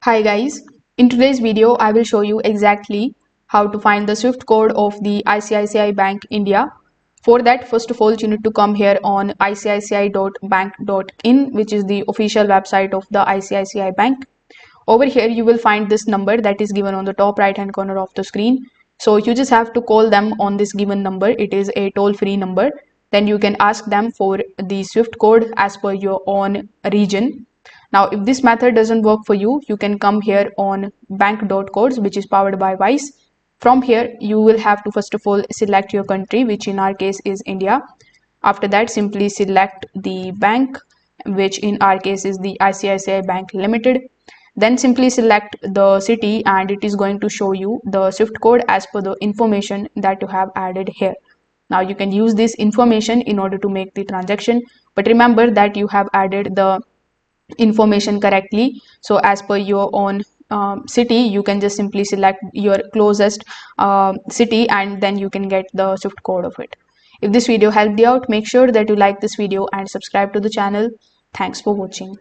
Hi guys, in today's video I will show you exactly how to find the Swift code of the ICICI Bank India. For that, first of all you need to come here on icici.bank.in, which is the official website of the ICICI Bank. Over here you will find this number that is given on the top right hand corner of the screen. So you just have to call them on this given number. It is a toll-free number. Then you can ask them for the Swift code as per your own region. Now, if this method doesn't work for you, you can come here on bank.codes, which is powered by Wise. From here, you will have to first of all select your country, which in our case is India. After that, simply select the bank, which in our case is the ICICI Bank Limited. Then simply select the city and it is going to show you the Swift code as per the information that you have added here. Now you can use this information in order to make the transaction, but remember that you have added the information correctly. So as per your own city, you can just simply select your closest city and then you can get the Swift code of it. If this video helped you out, make sure that you like this video and subscribe to the channel. Thanks for watching.